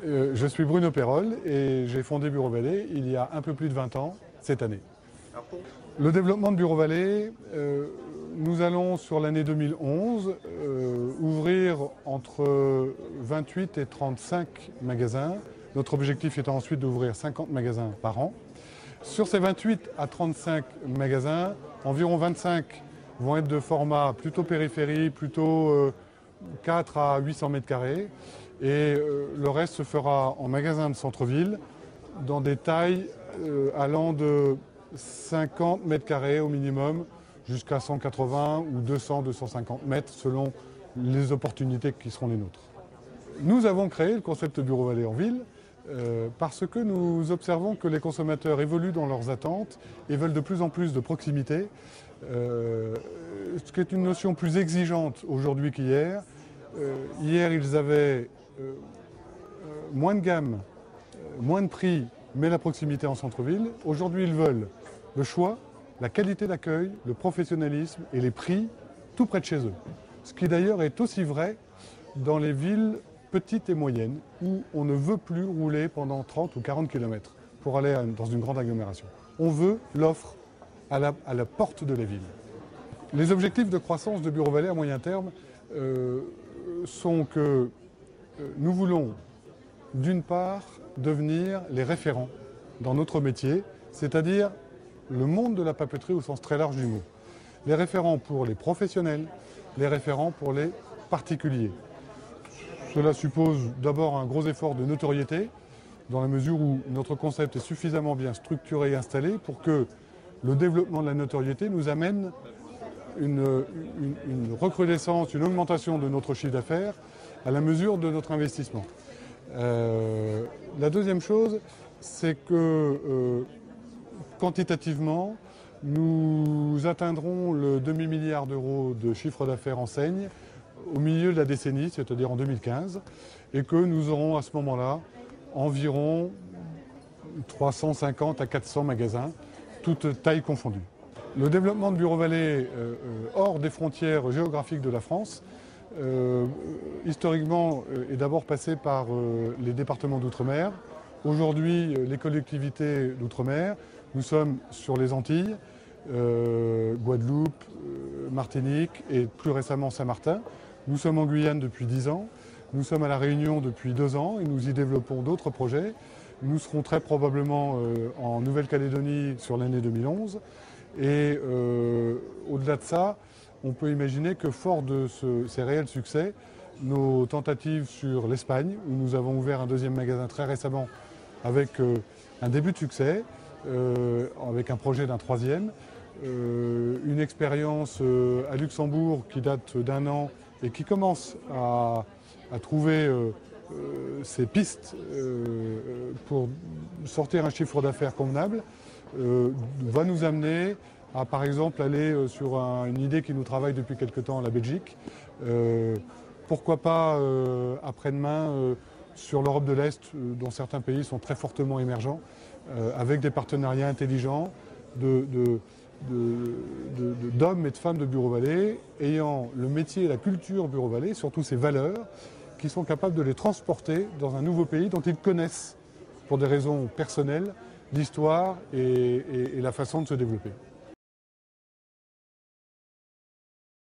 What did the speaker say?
Je suis Bruno Perrol et j'ai fondé Bureau Vallée il y a un peu plus de 20 ans, cette année. Le développement de Bureau Vallée, nous allons sur l'année 2011 ouvrir entre 28 et 35 magasins. Notre objectif étant ensuite d'ouvrir 50 magasins par an. Sur ces 28 à 35 magasins, environ 25 vont être de format plutôt périphérie, plutôt 4 à 800 mètres carrés. Et le reste se fera en magasin de centre-ville, dans des tailles allant de 50 mètres carrés au minimum, jusqu'à 180 ou 200, 250 mètres, selon les opportunités qui seront les nôtres. Nous avons créé le concept Bureau Vallée en ville, parce que nous observons que les consommateurs évoluent dans leurs attentes et veulent de plus en plus de proximité, ce qui est une notion plus exigeante aujourd'hui qu'hier. Hier, ils avaient moins de gamme, moins de prix, mais la proximité en centre-ville. Aujourd'hui, ils veulent le choix, la qualité d'accueil, le professionnalisme et les prix tout près de chez eux. Ce qui d'ailleurs est aussi vrai dans les villes petites et moyennes où on ne veut plus rouler pendant 30 ou 40 km pour aller dans une grande agglomération. On veut l'offre à la porte de la ville. Les objectifs de croissance de Bureau Vallée à moyen terme sont que nous voulons d'une part devenir les référents dans notre métier, c'est-à-dire le monde de la papeterie au sens très large du mot. Les référents pour les professionnels, les référents pour les particuliers. Cela suppose d'abord un gros effort de notoriété, dans la mesure où notre concept est suffisamment bien structuré et installé pour que le développement de la notoriété nous amène une recrudescence, une augmentation de notre chiffre d'affaires à la mesure de notre investissement. La deuxième chose, c'est que quantitativement, nous atteindrons le demi-milliard d'euros de chiffre d'affaires enseigne au milieu de la décennie, c'est-à-dire en 2015, et que nous aurons à ce moment-là environ 350 à 400 magasins, toutes tailles confondues. Le développement de Bureau Vallée hors des frontières géographiques de la France, historiquement, est d'abord passé par les départements d'outre-mer. Aujourd'hui, les collectivités d'outre-mer, nous sommes sur les Antilles, Guadeloupe, Martinique et plus récemment Saint-Martin. Nous sommes en Guyane depuis 10 ans, nous sommes à La Réunion depuis 2 ans et nous y développons d'autres projets. Nous serons très probablement en Nouvelle-Calédonie sur l'année 2011. Et au-delà de ça, on peut imaginer que fort de ces réels succès, nos tentatives sur l'Espagne, où nous avons ouvert un deuxième magasin très récemment avec un début de succès, avec un projet d'un troisième, une expérience à Luxembourg qui date d'1 an et qui commence à trouver ses pistes pour sortir un chiffre d'affaires convenable, va nous amener à, par exemple, aller sur une idée qui nous travaille depuis quelque temps, la Belgique. Pourquoi pas après-demain sur l'Europe de l'Est, dont certains pays sont très fortement émergents, avec des partenariats intelligents d'hommes et de femmes de Bureau Vallée, ayant le métier et la culture Bureau Vallée, surtout ses valeurs, qui sont capables de les transporter dans un nouveau pays dont ils connaissent, pour des raisons personnelles, l'histoire et la façon de se développer.